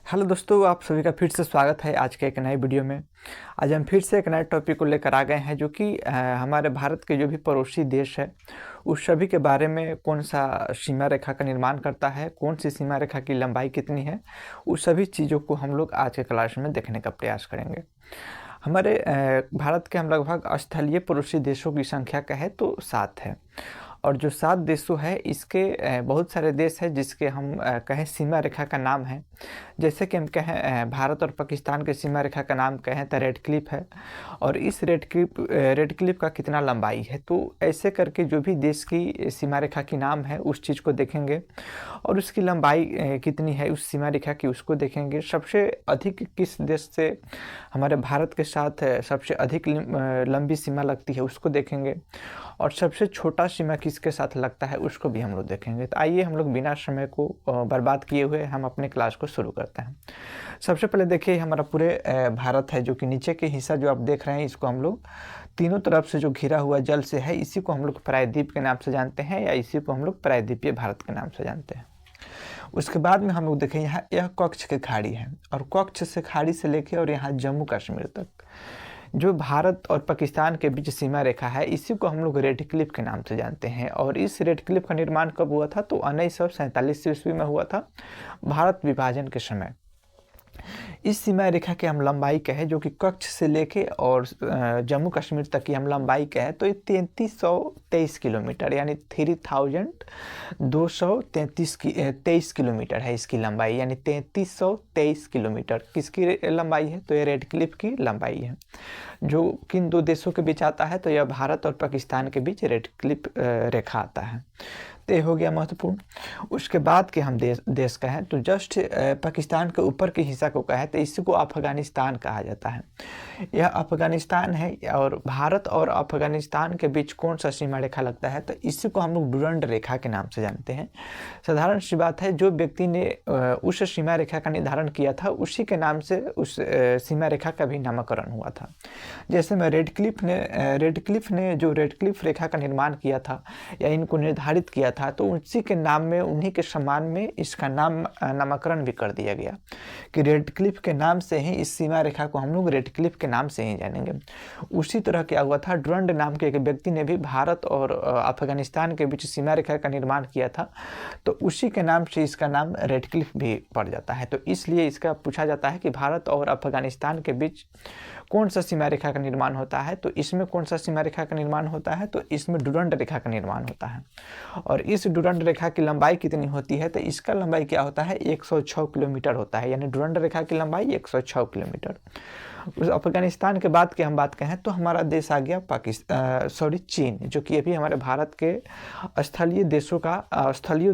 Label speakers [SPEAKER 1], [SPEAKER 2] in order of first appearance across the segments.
[SPEAKER 1] Hello दोस्तों, आप सभी का फिर से स्वागत है आज के एक नए वीडियो में। आज हम फिर से एक नए टॉपिक को लेकर आ गए हैं जो कि हमारे भारत के जो भी पड़ोसी देश है उस सभी के बारे में कौन सा सीमा रेखा का निर्माण करता है, कौन सी सीमा रेखा की लंबाई कितनी है, उस सभी चीज़ों को हम लोग आज के क्लास में देखने का प्रयास करेंगे। हमारे भारत के हम लगभग स्थलीय पड़ोसी देशों की संख्या कहें तो 7 है। और जो 7 देशों है इसके बहुत सारे देश हैं जिसके हम कहें सीमा रेखा का नाम है। जैसे कि हम कहें भारत और पाकिस्तान के सीमा रेखा का नाम कहें तो रेड क्लिफ है। और इस रेड क्लिफ का कितना लंबाई है, तो ऐसे करके जो भी देश की सीमा रेखा की नाम है उस चीज़ को देखेंगे और उसकी लंबाई कितनी है उस सीमा रेखा की उसको देखेंगे। सबसे अधिक किस देश से हमारे भारत के साथ सबसे अधिक लंबी सीमा लगती है उसको देखेंगे और सबसे छोटा सीमा किसके साथ लगता है उसको भी हम लोग देखेंगे। तो आइए हम लोग बिना समय को बर्बाद किए हुए हम अपने क्लास को शुरू करते हैं। सबसे पहले देखिए हमारा पूरे भारत है जो कि नीचे के हिस्सा जो आप देख रहे हैं इसको हम लोग तीनों तरफ से जो घिरा हुआ जल से है इसी को हम लोग प्रायद्वीप के नाम से जानते हैं या इसी को हम लोग प्रायद्वीपीय भारत के नाम से जानते हैं। उसके बाद में हम लोग देखें यहाँ यह कच्छ की खाड़ी है और कच्छ से खाड़ी से लेके और यहाँ जम्मू कश्मीर तक जो भारत और पाकिस्तान के बीच सीमा रेखा है इसी को हम लोग रेड क्लिफ के नाम से जानते हैं। और इस रेड क्लिफ का निर्माण कब हुआ था, तो 1947 ईस्वी में हुआ था, भारत विभाजन के समय। इस सीमा रेखा की हम लंबाई कहें जो कि कच्छ से लेके और जम्मू कश्मीर तक की हम लंबाई कहें तो ये 3323 किलोमीटर यानी 3223 किलोमीटर है इसकी लंबाई, यानी 3323 किलोमीटर किसकी लंबाई है, तो ये रेड क्लिफ की लंबाई है जो किन दो देशों के बीच आता है, तो यह भारत और पाकिस्तान के बीच रेड क्लिफ रेखा आता है। तो ये हो गया महत्वपूर्ण। उसके बाद के हम देश कहें तो जस्ट पाकिस्तान के ऊपर के हिस्सा को कहें तो इसी को अफगानिस्तान कहा जाता है। यह अफगानिस्तान है और भारत और अफगानिस्तान के बीच कौन सा सीमा रेखा लगता है, तो इसी को हम लोग डुरंड रेखा के नाम से जानते हैं। साधारण सी बात है, जो व्यक्ति ने उस सीमा रेखा का निर्धारण किया था उसी के नाम से उस सीमा रेखा का भी नामकरण हुआ था। जैसे में रेड क्लिफ ने जो रेड क्लिफ रेखा का निर्माण किया था या इनको निर्धारित किया था तो उसी के नाम में उन्हीं के सम्मान में इसका नामकरण भी कर दिया गया कि रेड क्लिफ के नाम से ही इस सीमा रेखा को हम लोग रेड क्लिफ के नाम से ही जानेंगे। उसी तरह क्या हुआ था, डुरंड नाम के एक व्यक्ति ने भी भारत और अफगानिस्तान के बीच सीमा रेखा का निर्माण किया था तो उसी के नाम से इसका नाम रेड क्लिफ भी पड़ जाता है। तो इसलिए इसका पूछा जाता है कि भारत और अफगानिस्तान के बीच कौन सा सीमा रेखा का निर्माण होता है, तो इसमें कौन सा सीमा रेखा का निर्माण होता है, तो इसमें डुरंड रेखा का निर्माण होता है। और इस डुरंड रेखा की लंबाई कितनी होती है, तो इसका लंबाई क्या होता है, 106 किलोमीटर होता है, यानी डुरंड रेखा की लंबाई 106 किलोमीटर। उस अफगानिस्तान के बाद की हम बात कहें तो हमारा देश आ गया चीन, जो कि अभी हमारे भारत के स्थलीय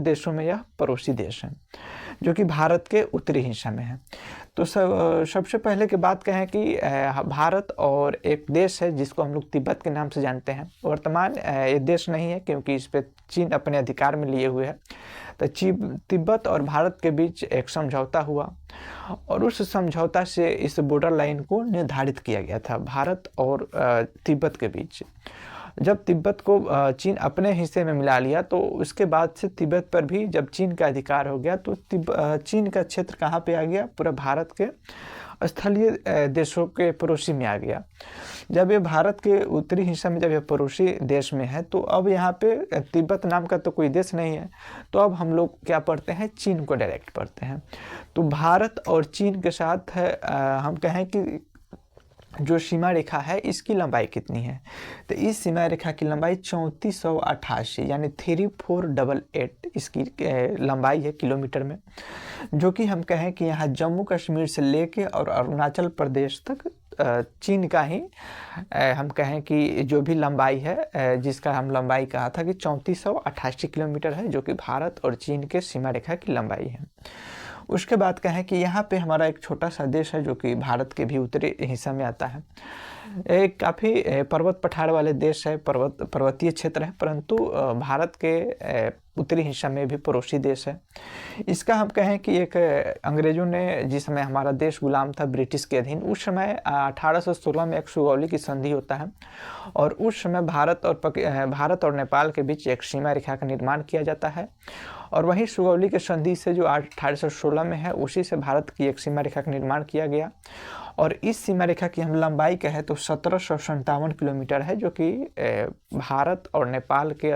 [SPEAKER 1] देशों में यह पड़ोसी देश है जो कि भारत के उत्तरी हिस्सा में है। तो सबसे पहले की बात कहें कि भारत और एक देश है जिसको हम लोग तिब्बत के नाम से जानते हैं। वर्तमान ये देश नहीं है क्योंकि इस पर चीन अपने अधिकार में लिए हुए है। तो तिब्बत और भारत के बीच एक समझौता हुआ और उस समझौता से इस बॉर्डर लाइन को निर्धारित किया गया था भारत और तिब्बत के बीच। जब तिब्बत को चीन अपने हिस्से में मिला लिया तो उसके बाद से तिब्बत पर भी जब चीन का अधिकार हो गया तो चीन का क्षेत्र कहाँ पे आ गया, पूरा भारत के स्थलीय देशों के पड़ोसी में आ गया। जब ये भारत के उत्तरी हिस्सा में जब ये पड़ोसी देश में है तो अब यहाँ पे तिब्बत नाम का तो कोई देश नहीं है, तो अब हम लोग क्या पढ़ते हैं, चीन को डायरेक्ट पढ़ते हैं। तो भारत और चीन के साथ हम कहें कि जो सीमा रेखा है इसकी लंबाई कितनी है, तो इस सीमा रेखा की लंबाई 3488 यानी 3488 इसकी लंबाई है किलोमीटर में, जो कि हम कहें कि यहाँ जम्मू कश्मीर से लेके और अरुणाचल प्रदेश तक चीन का ही हम कहें कि जो भी लंबाई है जिसका हम लंबाई कहा था कि 3488 किलोमीटर है, जो कि भारत और चीन के सीमा रेखा की लंबाई है। उसके बाद कहें कि यहाँ पे हमारा एक छोटा सा देश है जो कि भारत के भी उत्तरी हिस्सा में आता है। एक काफ़ी पर्वत पठार वाले देश है, पर्वतीय क्षेत्र है, परंतु भारत के उत्तरी हिस्सा में भी पड़ोसी देश है। इसका हम कहें कि एक अंग्रेज़ों ने जिस समय हमारा देश गुलाम था ब्रिटिश के अधीन, उस समय 1816 में एक सुगौली की संधि होता है और उस समय भारत और नेपाल के बीच एक सीमा रेखा का निर्माण किया जाता है और वहीं सुगौली के संधि से जो 1816 में है, उसी से भारत की एक सीमा रेखा का निर्माण किया गया। और इस सीमा रेखा की हम लंबाई कहें तो 1757 किलोमीटर है, जो कि भारत और नेपाल के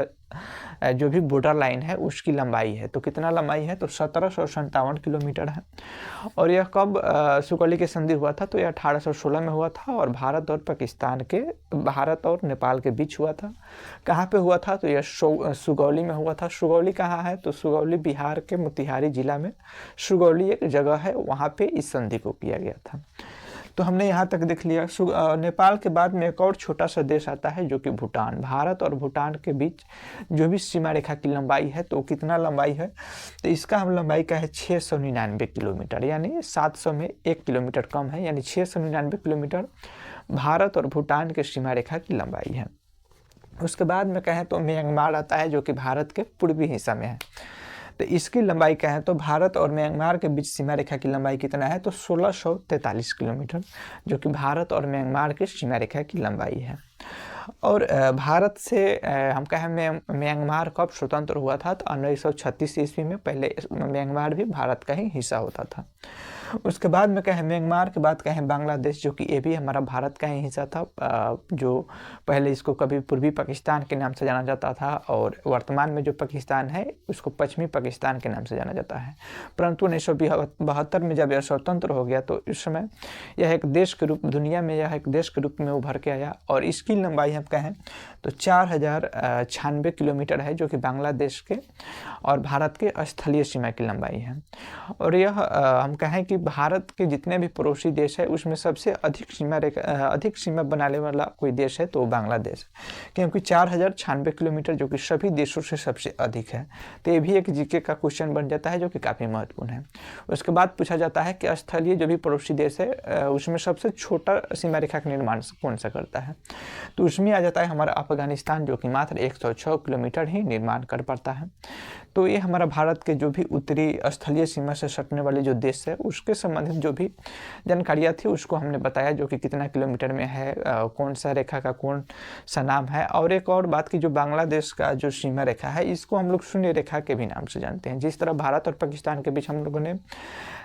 [SPEAKER 1] जो भी बॉर्डर लाइन है उसकी लंबाई है। तो कितना लंबाई है? तो 1757 किलोमीटर है। और यह कब सुगौली के संधि हुआ था? तो यह 1816 में हुआ था और भारत और नेपाल के बीच हुआ था। कहाँ पे हुआ था? तो यह सुगौली में हुआ था। सुगौली कहाँ है? तो सुगौली बिहार के मोतिहारी जिला में सुगौली एक जगह है, वहाँ पे इस संधि को किया गया था। तो हमने यहाँ तक देख लिया। नेपाल के बाद में एक और छोटा सा देश आता है जो कि भूटान। भारत और भूटान के बीच जो भी सीमा रेखा की लंबाई है, तो कितना लंबाई है? तो इसका हम लंबाई का है 699 किलोमीटर, यानी 700 में 1 किलोमीटर कम है, यानी 699 किलोमीटर भारत और भूटान के सीमा रेखा की लंबाई है। उसके बाद में कहें तो म्यांमार आता है, जो कि भारत के पूर्वी हिस्सा में है। तो इसकी लंबाई कहें तो भारत और म्यांमार के बीच सीमा रेखा की लंबाई कितना है? तो 1643 किलोमीटर, जो कि भारत और म्यांमार की सीमा रेखा की लंबाई है। और भारत से हम कहें म्यांमार कब स्वतंत्र हुआ था? तो 1936 ईस्वी में। पहले म्यांमार भी भारत का ही हिस्सा होता था। उसके बाद में कहें म्यांमार के बाद कहें बांग्लादेश, जो कि ये भी हमारा भारत का ही हिस्सा था, जो पहले इसको कभी पूर्वी पाकिस्तान के नाम से जाना जाता था और वर्तमान में जो पाकिस्तान है उसको पश्चिमी पाकिस्तान के नाम से जाना जाता है। परंतु 1972 में जब यह स्वतंत्र हो गया तो इस समय यह एक देश के रूप दुनिया में यह एक देश के रूप में उभर के आया। और इसकी लंबाई हम कहें तो 4096 किलोमीटर है, जो कि बांग्लादेश के और भारत के स्थलीय सीमा की लंबाई है। और यह हम कहें कि भारत के जितने भी पड़ोसी देश है उसमें सबसे अधिक सीमा बनाने वाला कोई देश है तो बांग्लादेश, क्योंकि 4096 किलोमीटर जो कि सभी देशों से सबसे अधिक है। तो ये भी एक जीके का क्वेश्चन बन जाता है, जो कि काफ़ी महत्वपूर्ण है। उसके बाद पूछा जाता है कि स्थलीय जो भी पड़ोसी देश है उसमें सबसे छोटा सीमा रेखा का निर्माण कौन सा करता है? तो उसमें आ जाता है हमारा अफगानिस्तान, जो कि मात्र 106 किलोमीटर ही निर्माण कर पाता है। तो ये हमारा भारत के जो भी उत्तरी स्थलीय सीमा से सटने वाले जो देश है उसके संबंधित जो भी जानकारियाँ थी उसको हमने बताया, जो कि कितना किलोमीटर में है, कौन सा रेखा का कौन सा नाम है। और एक और बात की, जो बांग्लादेश का जो सीमा रेखा है इसको हम लोग शून्य रेखा के भी नाम से जानते हैं। जिस तरह भारत और पाकिस्तान के बीच हम लोगों ने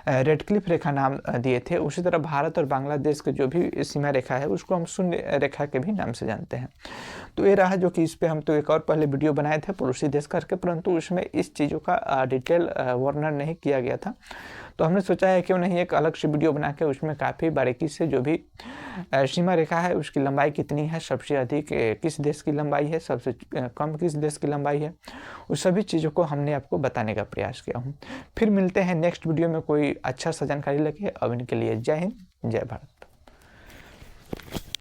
[SPEAKER 1] रेड क्लिफ रेखा नाम दिए थे, उसी तरह भारत और बांग्लादेश के जो भी सीमा रेखा है उसको हम शून्य रेखा के भी नाम से जानते हैं। तो ये रहा, जो कि इस पे हम तो एक और पहले वीडियो बनाए थे पड़ोसी देश करके, परंतु उसमें इस चीज़ों का डिटेल वर्णन नहीं किया गया था। तो हमने सोचा है क्यों नहीं एक अलग से वीडियो बना के उसमें काफ़ी बारीकी से जो भी सीमा रेखा है उसकी लंबाई कितनी है, सबसे अधिक किस देश की लंबाई है, सबसे कम किस देश की लंबाई है, उस सभी चीज़ों को हमने आपको बताने का प्रयास किया हूँ। फिर मिलते हैं नेक्स्ट वीडियो में कोई अच्छा सा जानकारी लेके। अब इनके लिए जय हिंद, जय भारत।